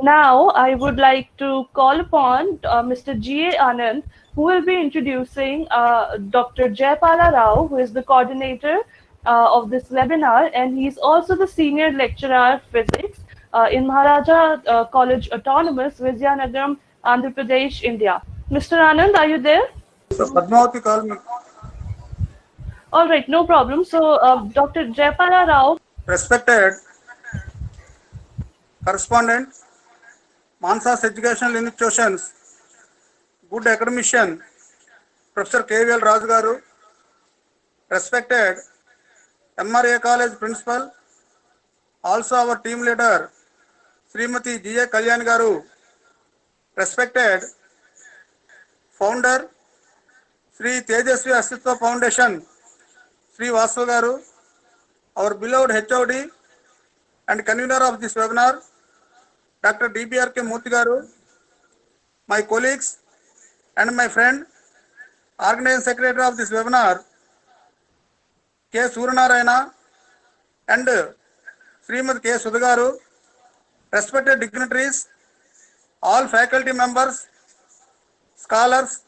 Now, I would like to call upon Mr. G.A. Anand, who will be introducing Dr. Jayapala Rao, who is the coordinator of this webinar, and he's also the senior lecturer of physics in Maharaja College Autonomous, Vizianagaram, Andhra Pradesh, India. Mr. Anand, are you there? So Padmavati call me. All right, no problem. So, Dr. Jayapala Rao. Respected correspondent, Mansas Educational Institutions, good academician, Professor K.V.L. Raju garu, respected MRA College Principal, also our team leader, Srimati G.A. Kalyan garu, respected founder, Sri Tejasvi Astitva Foundation, Sri Vasu garu, our beloved HOD and convener of this webinar, Dr. D.B.R.K. Murthy garu, my colleagues and my friend, organizing secretary of this webinar, K. Suranarayana and Srimati K. Sudagaru, respected dignitaries, all faculty members, scholars,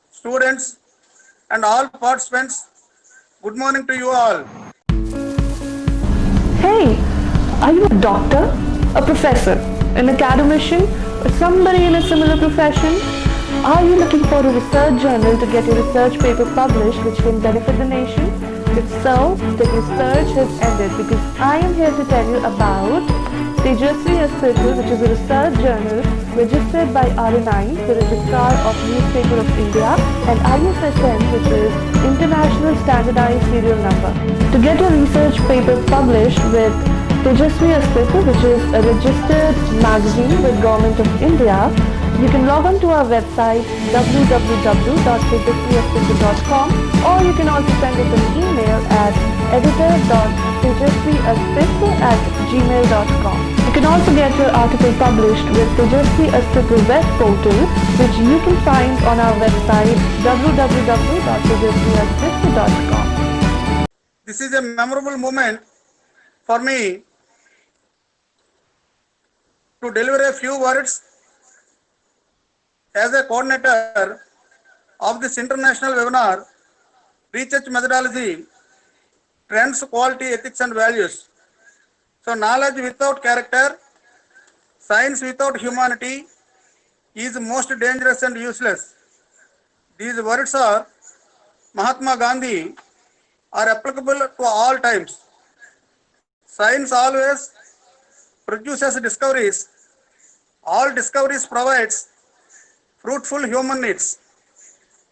students, and all participants, good morning to you all. Hey, are you a doctor, a professor, an academician, or somebody in a similar profession? Are you looking for a research journal to get your research paper published which can benefit the nation? If so, then your search has ended because I am here to tell you about Tejasvi Aspirtal, which is a research journal registered by RNI, the Registrar of Newspaper of India, and ISSN, which is International Standardized Serial Number. To get your research paper published with Tejasvi Aspirtal, which is a registered magazine with Government of India, you can log on to our website www.tejasviaspirtal.com, or you can also send us an email at editor.tejasviaspirtal@gmail.com. You can also get your article published with Tejasvi Aspirtal web portal, which you can find on our website www.tejasviaspirtal.com. This is a memorable moment for me to deliver a few words as a coordinator of this international webinar, Research Methodology, Trends, Quality, Ethics and Values. So knowledge without character, science without humanity is most dangerous and useless. These words are Mahatma Gandhi are applicable to all times. Science always produces discoveries. All discoveries provides fruitful human needs.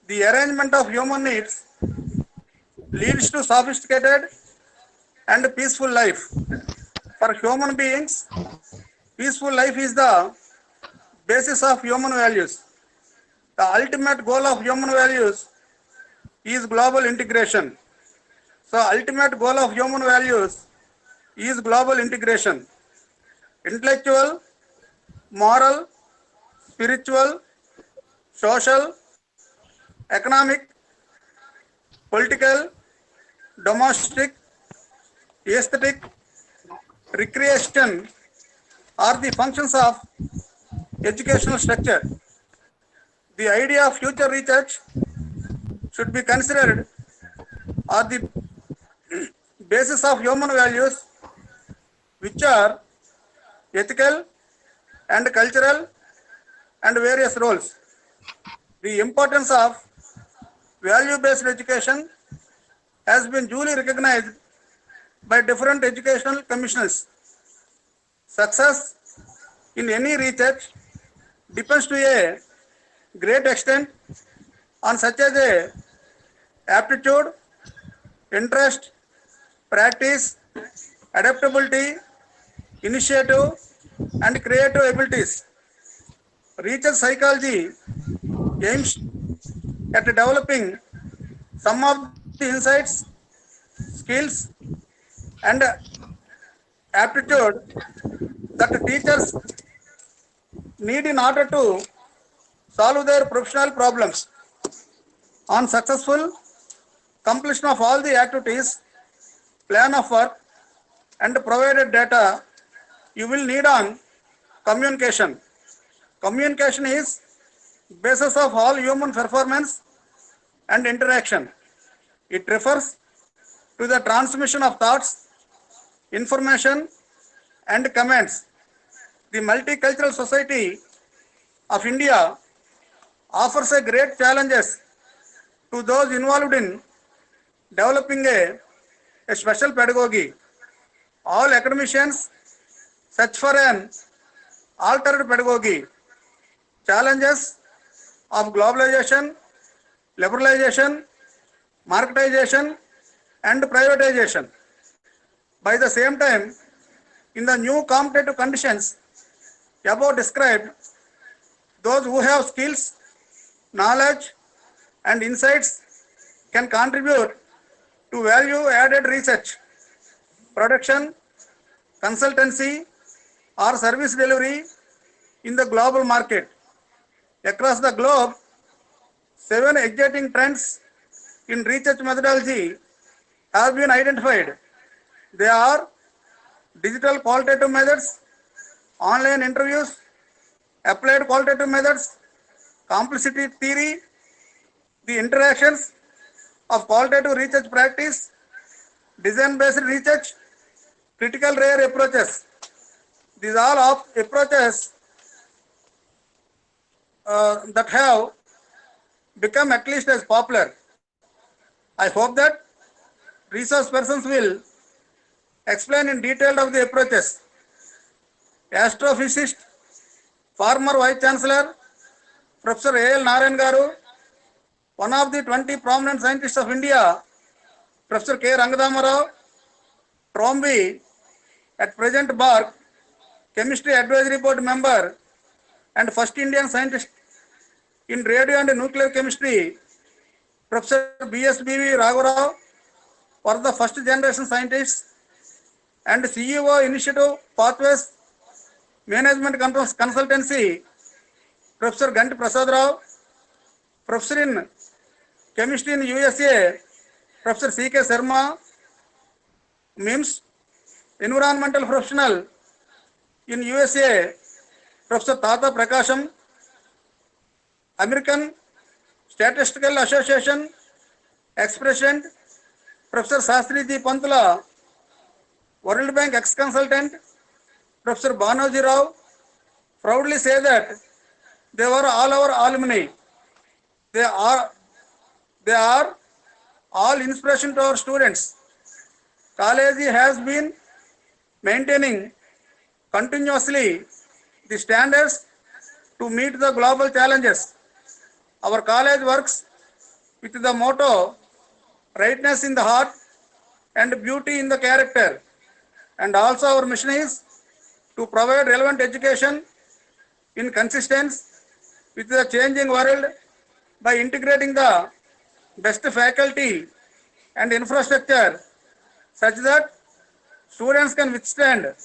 The arrangement of human needs leads to sophisticated and peaceful life. For human beings, peaceful life is the basis of human values. The ultimate goal of human values is global integration. So ultimate goal of human values is global integration. Intellectual, moral, spiritual, social, economic, political, domestic, aesthetic, recreation are the functions of educational structure. The idea of future research should be considered are the basis of human values, which are ethical and cultural and various roles. The importance of value-based education has been duly recognized by different educational commissioners. Success in any research depends to a great extent on such as a aptitude, interest, practice, adaptability, initiative, and creative abilities. Research psychology aims at developing some of the insights, skills, and aptitude that teachers need in order to solve their professional problems. On successful completion of all the activities, plan of work, and provided data, you will need on communication. Communication is basis of all human performance and interaction. It refers to the transmission of thoughts, information, and comments. The multicultural society of India offers a great challenges to those involved in developing a special pedagogy. All academicians search for an altered pedagogy. Challenges of globalization, liberalization, marketization, and privatization. By the same time, in the new competitive conditions above described, those who have skills, knowledge, and insights can contribute to value-added research, production, consultancy, or service delivery in the global market. Across the globe, 7 exciting trends in research methodology have been identified. They are digital qualitative methods, online interviews, applied qualitative methods, complexity theory, the interactions of qualitative research practice, design-based research, critical rare approaches. These are all approaches that have become at least as popular. I hope that resource persons will explain in detail of the approaches. Astrophysicist, former Vice Chancellor, Professor A.L. Narayan Garu, one of the 20 prominent scientists of India, Professor K. Rangadama Rao, Trombi, at present Bar, Chemistry Advisory Board member, and first Indian scientist in radio and nuclear chemistry, Professor B.S.B.V. Raghavarao, for the first generation scientists, and CEO Initiative Pathways Management Consultancy, Professor Ganti Prasad Rao, Professor in Chemistry in USA, Professor C.K. Sharma, MIMS, Environmental Professional in USA, Professor Tata Prakasham, American Statistical Association ex-president, Professor Sastri Ji Pantula, World Bank ex-consultant, Professor Banoji Rao, proudly say that they were all our alumni. They are all inspiration to our students. College has been maintaining continuously the standards to meet the global challenges. Our college works with the motto, rightness in the heart and beauty in the character. And also our mission is to provide relevant education in consistence with the changing world by integrating the best faculty and infrastructure such that students can withstand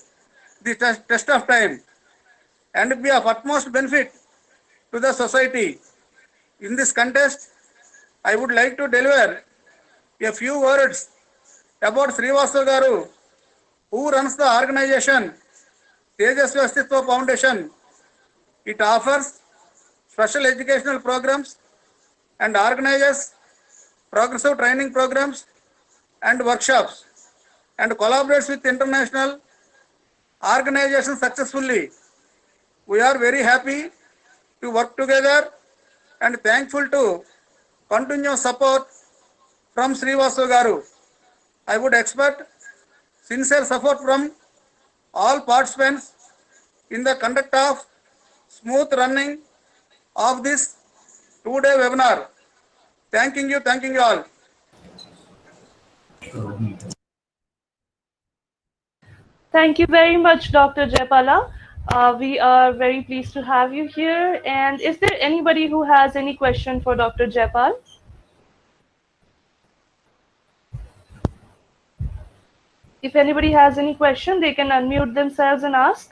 the test of time and be of utmost benefit to the society. In this context, I would like to deliver a few words about Srivasu Garu, who runs the organization Tejasvi Astitva Foundation. It offers special educational programs and organizes progressive training programs and workshops and collaborates with international organizations successfully. We are very happy to work together and thankful to continuous support from Srivasu Garu. I would expect sincere support from all participants in the conduct of smooth running of this 2-day webinar. Thanking you all. Thank you very much, Dr. Jaipala. We are very pleased to have you here. And is there anybody who has any question for Dr. Jaipal? If anybody has any question, they can unmute themselves and ask.